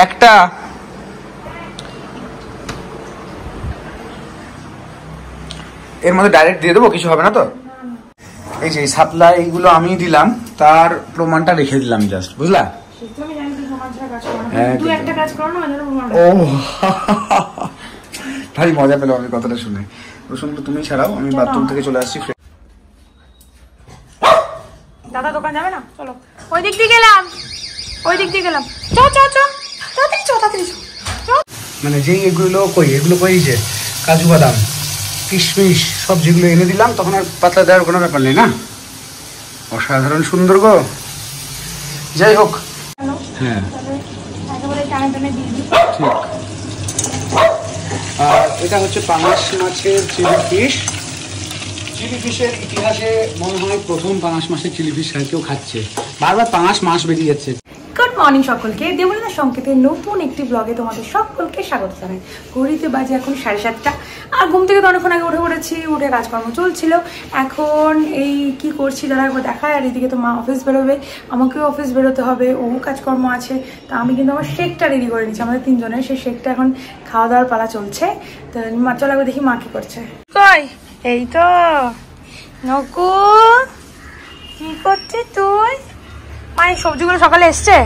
একটা এর মধ্যে ডাইরেক্ট দিয়ে দেবো, কিছু হবে না তো? এই যে সাপ্লাই এইগুলো আমি দিলাম, তার প্রমাণটা রেখে দিলাম জাস্ট, বুঝলা? ও ভারী মজা পেলাম আমি কথাটা শুনে। রসুনটা তুমি ছাড়াও, আমি বাথরুম থেকে চলে আসছি। দাদা দোকান যাবে না? চলো ওই দিক দিয়ে গেলাম, ওই দিক দিয়ে গেলাম। চ চ চ তাড়াতাড়ি চ, তাড়াতাড়ি চ। মানে যেই এগুলো কই যে কাজু বাদাম কিশমিশ সব যেগুলো এনে দিলাম, তখন আর পাতলা দেওয়ার কোনো ব্যাপার নেই না? অসাধারণ সুন্দর গো। যাই হোক, হ্যাঁ ঠিক। আর এটা হচ্ছে পাঙাশ মাছের চিলি ফিশ। চিলি ফিশের ইতিহাসে মনে হয় প্রথম পাঙাশ মাছের চিলি ফিশ কেউ খাচ্ছে। বারবার পাঙাশ মাছ বেরিয়ে যাচ্ছে। গুড মর্নিং সকলকে, দেবলীনা সংকেতের নতুন একটি ব্লগে তোমাদের সকলকে স্বাগত জানাই। ঘড়িতে বাজে এখন 7:30, আর ঘুম থেকে তো অনেকক্ষণ আগে উঠে পড়েছি। উঠে কাজকর্ম চলছিল। এখন এই কি করছি যারা একবার দেখায়। আর এদিকে তো মা অফিস বেরোবে, আমাকেও অফিস বেরোতে হবে, ও কাজকর্ম আছে। তা আমি কিন্তু আমার শেকটা রেডি করে নিচ্ছি, আমাদের 3 জনের। সেই শেকটা এখন খাওয়া দাওয়ার পালা চলছে। তো মা চল একবার দেখি মা কি করছে। কই এই তো নকু, কি করছিস তুই? মা এই সবজিগুলো সকালে এসছে,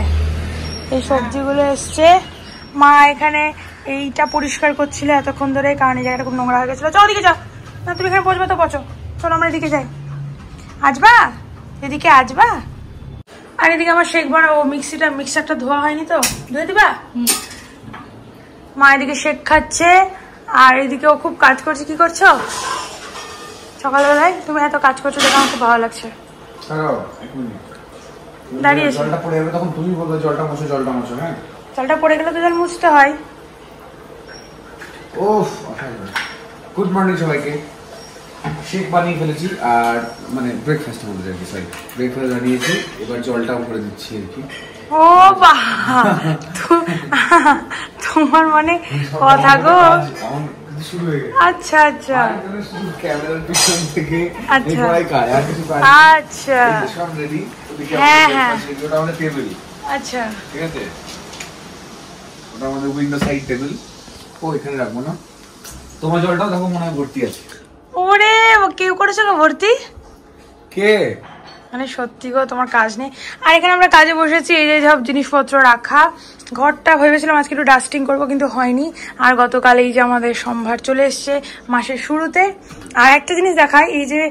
এই সবজিগুলো এসছে। মা এখানে এইটা পরিষ্কার করছিল এতক্ষণ ধরে, কারণ এই জায়গাটা খুব নোংরা হয়ে গেছিল। চল ওদিকে যাও না, তুমি এখানে বসবে তো বসো। চলো আমরা এদিকে যাই। আসবা এদিকে, আসবা। আর এদিকে আমার শেক বানাবো। মিক্সারটা ধোয়া হয়নি তো, ধুয়ে দিবা? মা এদিকে শেক খাচ্ছে, আর এদিকে ও খুব কাজ করছে। কি করছো সকালবেলায়? তুমি এত কাজ করছো দেখে আমার খুব ভালো লাগছে। দাঁড়িয়ে জলটা পড়ে গেলে তখন তুমি বলবে জলটা মুছো, জলটা মুছো। হ্যাঁ, জলটা পড়ে গেলে তো জল মুছতে হয়। ওফ, গুড মর্নিং সবাইকে। শেক বানিয়ে ফেলেছি, আর মানে ব্রেকফাস্ট আমাদের আর কি, সরি ব্রেকফাস্ট বানিয়েছি। এবার জলটাও করে দিচ্ছি আর কি। ও বাহ, তোমার মানে কথা গো। আচ্ছা আচ্ছা ক্যামেরার পিছন থেকে আচ্ছা আচ্ছা, সব রেডি। হ্যাঁ হ্যাঁ, ওটা আমাদের টেবিল। আচ্ছা ঠিক আছে, ওটা আমাদের উইন্ডো সাইড টেবিল। ও এখানে রাখবো না। তোমার জলটাও দেখো মনে হয় ভর্তি আছে। ওরে কেউ করেছো গো ভর্তি? কে? মানে সত্যি গো তোমার কাজ নেই। আর এখানে আমরা কাজে বসেছি, এই যে সব জিনিসপত্র রাখা। ঘরটা ভেবেছিলাম আজকে একটু ডাস্টিং করবো, কিন্তু হয়নি। আর গতকাল এই যে আমাদের সম্ভার চলে এসছে মাসের শুরুতে। আর একটা জিনিস দেখায়, এই যে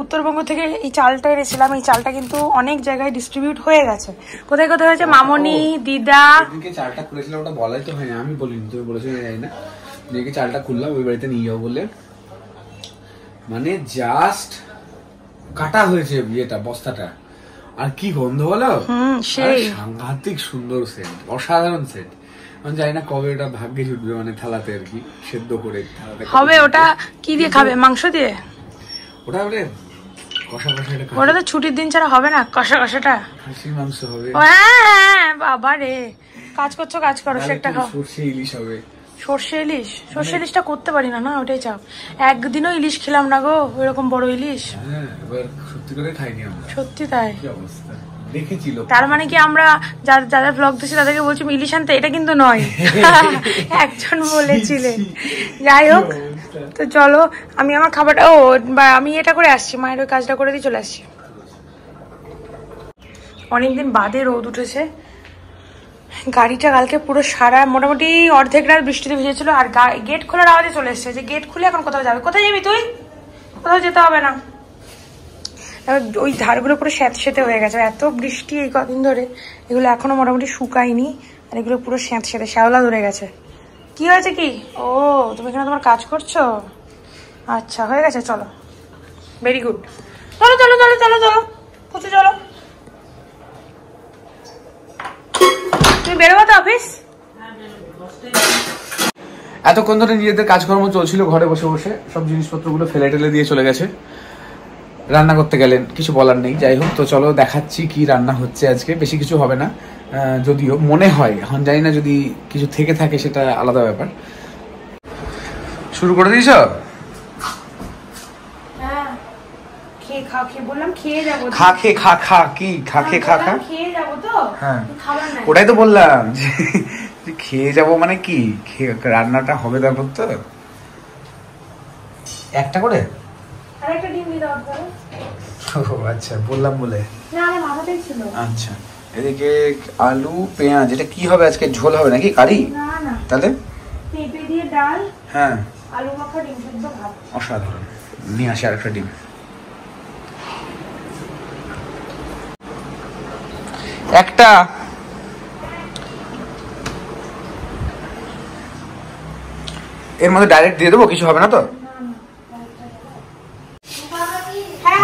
উত্তরবঙ্গ থেকে এই চালটা এনেছিলাম, এই চালটা কিন্তু অনেক জায়গায় ডিস্ট্রিবিউট হয়ে গেছে। কোথায় কোথায় হয়েছে, মামনি, দিদা। চালটা খুলেছিলাম, ওটা বলাই তো হয়নি, আমি বলিনি, তুমি বলেছো জানি না। যে চালটা খুললাম ওই বাড়িতে নিয়ে যাবো বলে, মানে জাস্ট কাটা হয়েছে ইয়েটা, বস্তাটা। আর কি গন্ধ বলো, সাংঘাতিক সুন্দর সেন্ট, অসাধারণ সেন্ট। আমি জানি না কবে ওটা ভাগ্যে জুটবে, মানে থালাতে আর কি সেদ্ধ করে হবে। ওটা কি দিয়ে খাবে? মাংস দিয়ে? ওটা কষা কষাটা, ওটা তো ছুটির দিন ছাড়া হবে না। কষা কষাটা খাসির মাংস হবে। হ্যাঁ বাবা রে, কাজ করছো, কাজ করো, সেটা খাও। সর্ষে ইলিশ হবে। সর্ষে ইলিশ? সর্ষে ইলিশটা করতে পারি না, না ওটাই চাপ। একদিনও ইলিশ খেলাম না গো, ওইরকম বড় ইলিশ। হ্যাঁ, এবার সত্যি করে খাইনি আমরা। সত্যি তাই? কি অবস্থা দেখেছিল। তার মানে কি আমরা যারা ব্লগ দিচ্ছি তাদেরকে বলছি ইলিশ আনতে? এটা কিন্তু নয়, একজন বলেছিলে। যাই হোক, তো চলো আমি আমার খাবারটা, আমি এটা করে আসছি, মায়ের ওই কাজটা করে দিয়ে চলে আসছি। অনেকদিন বাদে রোদ উঠেছে। গাড়িটা কালকে পুরো সারা মোটামুটি অর্ধেক রাত বৃষ্টিতে ভিজেছিল। আর গেট খোলার আওয়াজে চলে এসছে, যে গেট খুলে এখন কোথাও যাবে। কোথায় যাবি তুই? কোথাও যেতে হবে না। ওই ধারগুলো পুরো স্যাঁতসেঁতে হয়ে গেছে, এত বৃষ্টি এই কদিন ধরে। এগুলো এখনো মোটামুটি শুকায়নি, আর এগুলো পুরো স্যাঁতসেঁতে শ্যাওলা ধরে গেছে। কি হয়েছে কি? ও তুমি এখানে তোমার কাজ করছো? আচ্ছা হয়ে গেছে, চলো, ভেরি গুড। চলো চলো চলো চলো চলো পুচু, চলো। তুমি বেরোবো তো অফিস? এতক্ষণ ধরে নিজেদের কাজকর্ম চলছিল, ঘরে বসে বসে সব জিনিসপত্রগুলো ফেলে টেলে দিয়ে চলে গেছে। রান্না করতে গেলেন, কিছু বলার নেই। যাই হোক, তো চলো দেখাচ্ছি কি রান্না হচ্ছে আজকে। বেশি কিছু হবে না, যদিও মনে হয়, এখন জানি না, যদি কিছু থেকে থাকে সেটা আলাদা ব্যাপার। শুরু করে দিয়েছ? বললাম খেয়ে যাবো। খা খা কি খা খা খেয়ে যাবো হ্যাঁ ওটাই তো বললাম যে খেয়ে যাবো মানে কি রান্নাটা হবে তারপর তো একটা করে আরেকটা ডিম দিয়ে দাও আচ্ছা বললাম বলে না আমার মাথাতেই ছিল। আচ্ছা এদিকে আলু পেঁয়াজ এটা কি হবে আজকে ঝোল হবে নাকি কারি না না তাহলে পেঁপে দিয়ে ডাল হ্যাঁ আলু মাখা ডিম সেদ্ধ ভাত অসাধারণ নিয়ে আসি আরেকটা ডিম একটা এর মধ্যে ডাইরেক্ট দিয়ে দেবো কিছু হবে না তো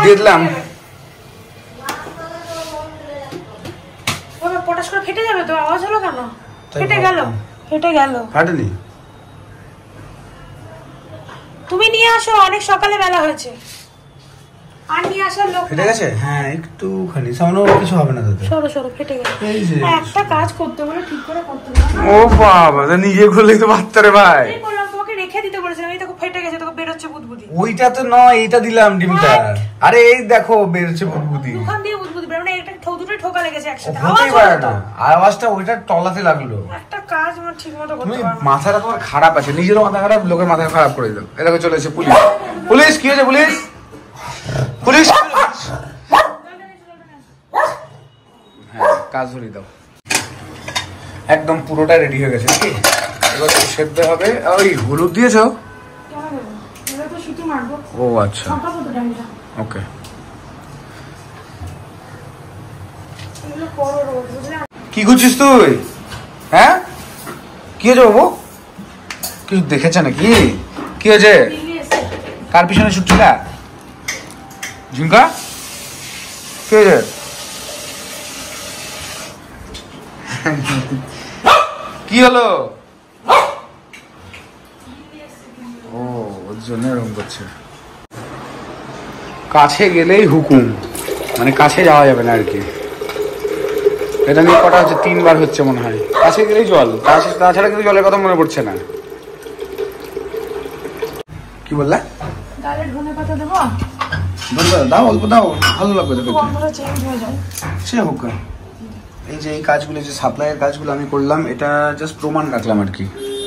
দিয়ে দিলাম পটাশ করে ফেটে যাবে তো আওয়াজ হলো কেন ফেটে গেল ফাটেনি তুমি নিয়ে আসো অনেক সকালে বেলা হয়েছে আর নিয়ে আসার লোক ফেটে গেছে হ্যাঁ একটুখানি সামান্য কিছু হবে না তাতে সরো ফেটে গেছে একটা কাজ করতে বলে ঠিক করে করতে ও বাবা নিজে খুললেই তো পারত রে ভাই তোমাকে রেখে দিতে বলেছিলাম এই দেখো ফেটে গেছে তোকে বেরোচ্ছে বুদবুদি ওইটা তো নয় এইটা দিলাম ডিমটা আরে এই দেখো বেরোচ্ছে বুদবুদি দুখান দিয়ে বুদবুদি বেরো না একটা দুটোই ঠোকা লেগেছে একসাথে হতেই পারে না আওয়াজটা ওইটা টলাতে লাগলো একটা কাজ আমার ঠিকমতো করতে তুমি পারো না মাথাটা তোমার খারাপ আছে নিজেরও মাথা খারাপ লোকের মাথা খারাপ করে দিল এরকম চলে এসে পুলিশ পুলিশ কি হয়েছে পুলিশ পুলিশ হ্যাঁ কাজ ধরিয়ে দাও একদম পুরোটা রেডি হয়ে গেছে নাকি এবার সেদ্ধ হবে ওই হলুদ দিয়েছো ও আচ্ছা ওকে কি করছিস তুই হ্যাঁ কি হয়েছে বাবু কিছু দেখেছে নাকি কি হয়েছে কার পিছনে ছুটছিলা ঝুমকা কি হয়েছে কি হলো ও ওর জন্য এরকম করছে কাছে গেলেই হুকুম মানে কাছে যাওয়া যাবে না আর কি এটা নিয়ে কটা হচ্ছে 3 বার হচ্ছে মনে হয় কাছে গেলেই জল তাছাড়া কিন্তু জলের কথা মনে পড়ছে না কি বললে ডালের ধনেপাতা দেবো দাও অল্প দাও ভালো লাগবে তো গন্ধটা চেঞ্জ হয়ে যায় সে হোক এই যে এই কাজগুলো যে সাপ্লাইয়ের কাজগুলো আমি করলাম এটা জাস্ট প্রমাণ রাখলাম আর কি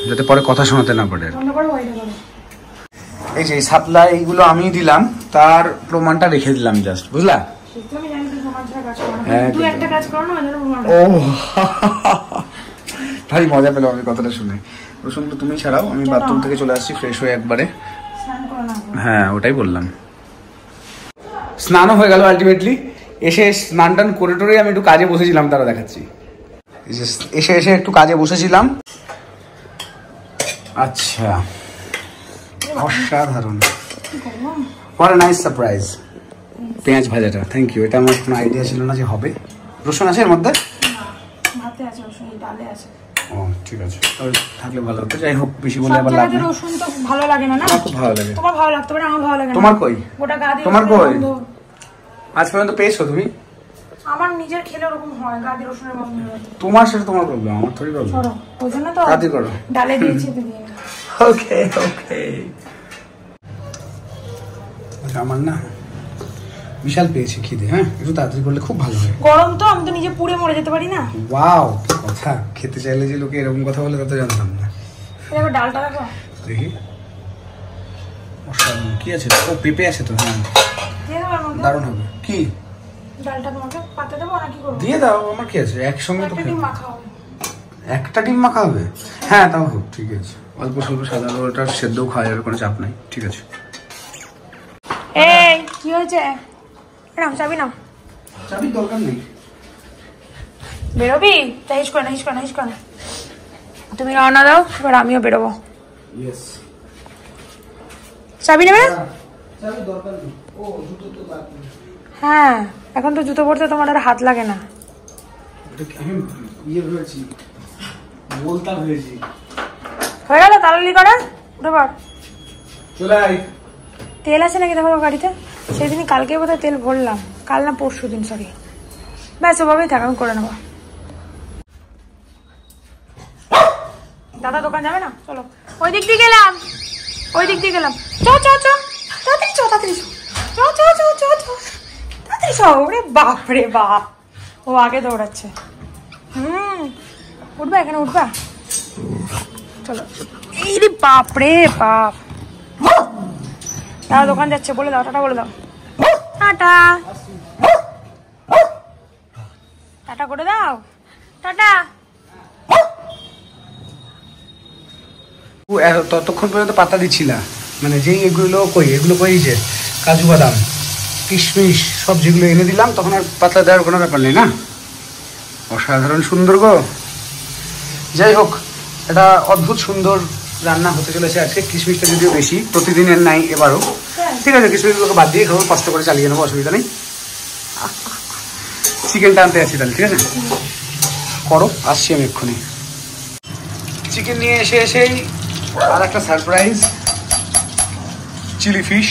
যাতে পরে কথা শোনাতে না পারে এই যে সাপ্লাই এইগুলো আমি দিলাম তার প্রমাণটা রেখে দিলাম জাস্ট বুঝলা ও ভারী মজা পেলাম আমি কথাটা শুনে রসুনটা তুমি ছাড়াও আমি বাথরুম থেকে চলে আসছি ফ্রেশ হয়ে একবারে হ্যাঁ ওটাই বললাম স্নানও হয়ে গেল আলটিমেটলি এসে স্নান টান করে টোরে আমি একটু কাজে বসেছিলাম তারা দেখাচ্ছি এসে একটু কাজে বসেছিলাম আচ্ছা অসাধারণ হোয়াট আ নাইস সারপ্রাইজ পেঁয়াজ ভাজাটা থ্যাংক ইউ এটা আমার কোনো আইডিয়া ছিল না যে হবে রসুন আছে এর মধ্যে ও ঠিক আছে থাকলে ভালো হতো যাই হোক বেশি বলে আবার লাগবে রসুন তো ভালো লাগে না আমার খুব ভালো লাগে তোমার ভালো লাগতে পারে আমার ভালো লাগে না তোমার কই গোটা গা দিয়ে তোমার কই আজ পর্যন্ত পেয়েছো তুমি আমার নিজের খেলে ওরকম হয় গা দিয়ে রসুনের গন্ধ তোমার সাথে তোমার প্রবলেম আমার থোড়ি প্রবলেম ওই জন্য তো তাড়াতাড়ি করো ডালে দিয়েছি দিয়ে ওকে ওকে আমার না বিশাল পেয়েছি খিদে হ্যাঁ একটু তাড়াতাড়ি করলে খুব ভালো হয় গরম তো আমি তো নিজে পুড়ে মরে যেতে পারি না ওয়াও কথা খেতে চাইলে যে লোকে এরকম কথা বলে তা তো জানতাম না দেখো ডালটা দেখো দেখি কি আছে ও পেঁপে আছে তো হ্যাঁ দারুণ হবে কি ডালটা তোমাকে পাতে দেবো নাকি করব দিয়ে দাও আমার কি আছে একসঙ্গে তো ডিম মাখা হবে একটা ডিম মাখা হবে হ্যাঁ তাও হোক ঠিক আছে অল্প স্বল্প সাদা ওটা সেদ্ধও খাওয়া যাবে কোনো চাপ নাই ঠিক আছে এই কি হয়েছে নাও চাবি নাও চাবির দরকার নেই বেরোবি তাই হিস করে না তুমি রওনা দাও এবার আমিও বেরোবো ইয়েস চাবি নেবে চাবির দরকার নেই ও জুতো তো বাকি হ্যাঁ এখন তো জুতো পরতে তোমার আর হাত লাগে না আমি হয়েছি বলতা হয়েছি হয়ে গেল তাড়াতাড়ি করে উঠে পড় চলে আয় তেল আছে নাকি দেখো গাড়িতে সেদিনই কালকে বোধহয় তেল ভরলাম কাল না পরশু দিন সরি ব্যাস ওভাবেই থাক আমি করে নেবো দাদা দোকান যাবে না চলো ওই দিক দিয়ে গেলাম তাড়াতাড়ি চ ওরে বাপ রে বাপ ও আগে দৌড়াচ্ছে। উঠবা, এখানে উঠবা, চলো। এই রে বাপ রে বাপ, তারা দোকান যাচ্ছে, বলে দাও টাটা, বলে দাও টাটা, টাটা করে দাও, টাটা। ততক্ষণ পর্যন্ত পাতা দিচ্ছিলা, মানে যেই এগুলো কই যে কাজু বাদাম কিশমিশ সব যেগুলো এনে দিলাম, তখন আর পাতলা দেওয়ার কোনো ব্যাপার নেই না। অসাধারণ সুন্দর গো। যাই হোক, এটা অদ্ভুত সুন্দর রান্না হতে চলেছে আজকে। কিশমিশটা যদিও বেশি, প্রতিদিনের নাই এবারও, ঠিক আছে কিশমিশগুলোকে বাদ দিয়ে খাবো, কষ্ট করে চালিয়ে নেবো, অসুবিধা নেই। চিকেনটা আনতে আছি তাহলে, ঠিক আছে করো, আসছি আমি এক্ষুনি। চিকেন নিয়ে এসেই আর একটা সারপ্রাইজ, চিলি ফিশ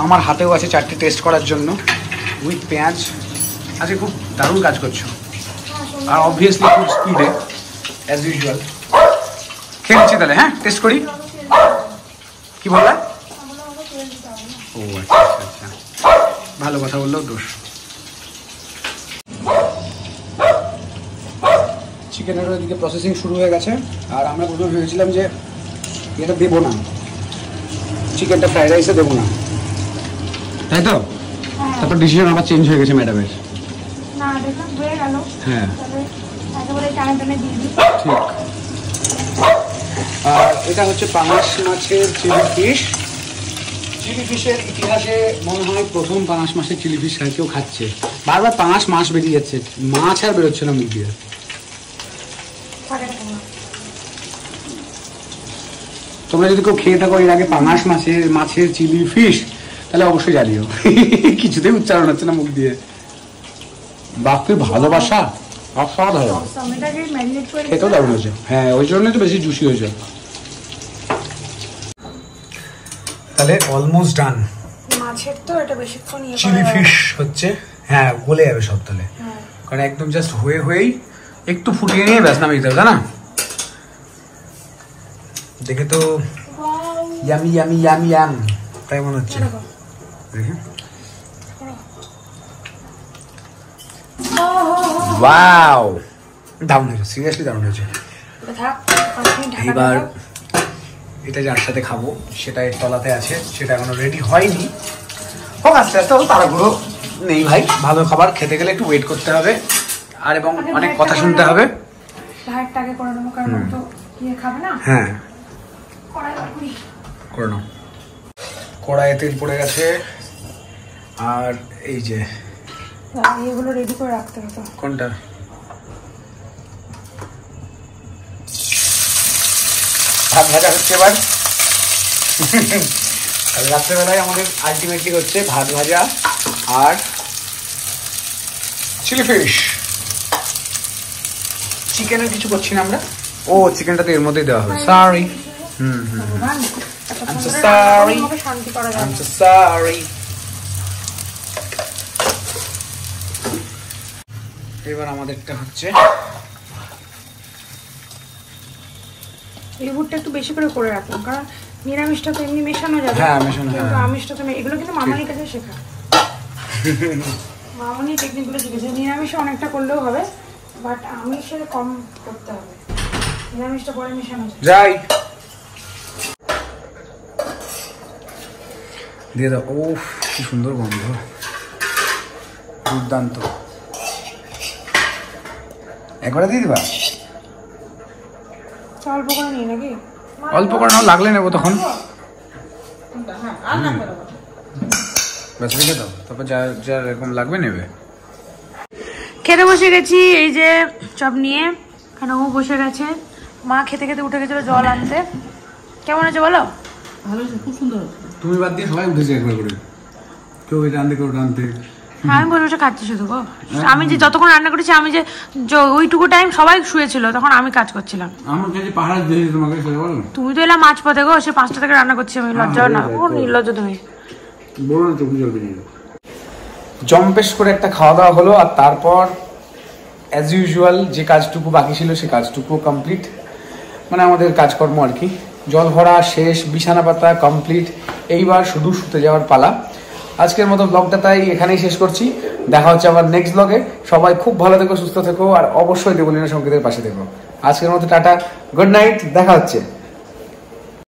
আমার হাতেও আছে 4টে টেস্ট করার জন্য, উইথ পেঁয়াজ। আজকে খুব দারুণ কাজ করছো, আর অবভিয়াসলি খুব স্পিডে অ্যাজ ইউজুয়াল। খেয়ে নিচ্ছি তাহলে, হ্যাঁ টেস্ট করি। কি বললা? ও আচ্ছা আচ্ছা আচ্ছা, ভালো কথা বললেও দোষ। চিকেনের ওইদিকে প্রসেসিং শুরু হয়ে গেছে, আর আমরা প্রথমে ভেবেছিলাম যে এটা দেবো না, চিকেনটা ফ্রাইড রাইসে দেবো না, তাই তো? তারপর ডিসিশন আবার চেঞ্জ হয়ে গেছে ম্যাডামের। হ্যাঁ ঠিক। আর এটা হচ্ছে পাঙাশ মাছের চিলি ফিশ। চিলি ফিশের ইতিহাসে মনে হয় প্রথম পাঙাশ মাছের চিলি ফিশ কেউ খাচ্ছে। বারবার পাঙাশ মাছ বেরিয়ে যাচ্ছে, মাছ আর বেরোচ্ছে না মুখ দিয়ে। তোমরা যদি কেউ খেয়ে থাকো এর আগে পাঙাশ মাছের চিলি ফিশ, তাহলে অবশ্যই জানিও। কিছুতেই উচ্চারণ হচ্ছে না মুখ দিয়ে। বাকি ভালোবাসা অসাধারণ, খেতেও দারুণ হয়েছে। হ্যাঁ ওই জন্যই তো বেশি জুসি হয়েছে। তাহলে অলমোস্ট ডান। মাছের তো এটা বেশিক্ষণ চিলি ফিশ হচ্ছে, হ্যাঁ গলে যাবে সব তাহলে, কারণ একদম জাস্ট হয়েই একটু ফুটিয়ে নিয়ে ব্যাস নামিয়ে দিতে হবে, না? দেখে তো ইয়ামি ইয়ামি ইয়ামি ইয়াম তাই মনে হচ্ছে। ওয়াও, দারুণ হয়েছে, সিরিয়াসলি দারুণ হয়েছে। এবার এটা যার সাথে খাবো সেটা এর তলাতে আছে, সেটা এখনো রেডি হয়নি। হোক আস্তে আস্তে, তাড়াহুড়ো নেই ভাই, ভালো খাবার খেতে গেলে একটু ওয়েট করতে হবে, আর এবং অনেক কথা শুনতে হবে। হ্যাঁ করে নাও। কড়াইয়ে তেল পড়ে গেছে, আর এই যে এগুলো রেডি করে রাখতে হতো। কোনটা? ভাত ভাজা হচ্ছে এবার। রাত্রেবেলায় আমাদের আলটিমেটলি হচ্ছে ভাত ভাজা আর চিলি ফিশ। চিকেনের কিছু করছি না আমরা। ও চিকেনটা তো এর মধ্যেই দেওয়া হবে, sorry. I'm so sorry. I'm so sorry. এবার আমাদেরটা হচ্ছে লেবুটা একটু বেশি করে রাখলাম, কারণ নিরামিষটা তো এমনি মেশানো যাবে। হ্যাঁ মেশানো, কিন্তু আমিষটা তো এগুলো কিন্তু মামনির কাছে শেখা। মামনি টেকনিকগুলো শিখেছে। নিরামিষে অনেকটা করলেও হবে, বাট আমিষে কম করতে হবে, নিরামিষটা পরে মেশানো যাই। দিয়ে দাও। ও কি সুন্দর গন্ধ, দুর্দান্ত। একবারে দিয়ে দিবা? অল্প করে নিই নাকি? অল্প করে নাও, লাগলে নেবো তখন। ব্যাস রেখে দাও, তারপর যা যা এরকম লাগবে নেবে। খেতে বসে গেছি, এই যে সব নিয়ে, কারণ ও বসে গেছে। মা খেতে খেতে উঠে গেছিল জল আনতে। কেমন আছে বলো? ভালো, খুব সুন্দর। তুমি বাদ দিয়ে সবাই উঠেছে একবার করে, কেউ এটা আনতে কেউ আনতে। আমি বসে বসে খাচ্ছি শুধু গো। আমি যে যতক্ষণ রান্না করেছি, আমি যে ওইটুকু টাইম সবাই শুয়েছিল, তখন আমি কাজ করছিলাম। আমার কাছে পাহাড় দিয়েছি তোমাকে, সেটা বলো। তুমি তো এলাম মাছ পথে গো, সে 5টা থেকে রান্না করছি আমি। লজ্জা না? ও নির্লজ্জ তুমি। বলো না, চোখ জল বেরিয়ে জম্পেশ করে একটা খাওয়া দাওয়া হলো, আর তারপর অ্যাজ ইউজুয়াল যে কাজটুকু বাকি ছিল সে কাজটুকু কমপ্লিট, মানে আমাদের কাজকর্ম আর কি। জল ভরা শেষ, বিছানা পাতা কমপ্লিট, এইবার শুধু শুতে যাওয়ার পালা। আজকের মতো ব্লগটা তাই এখানেই শেষ করছি। দেখা হচ্ছে আবার নেক্সট ব্লগে। সবাই খুব ভালো থেকো, সুস্থ থেকো, আর অবশ্যই দেবলীনা সংকেতের পাশে থেকো। আজকের মতো টাটা, গুড নাইট, দেখা হচ্ছে।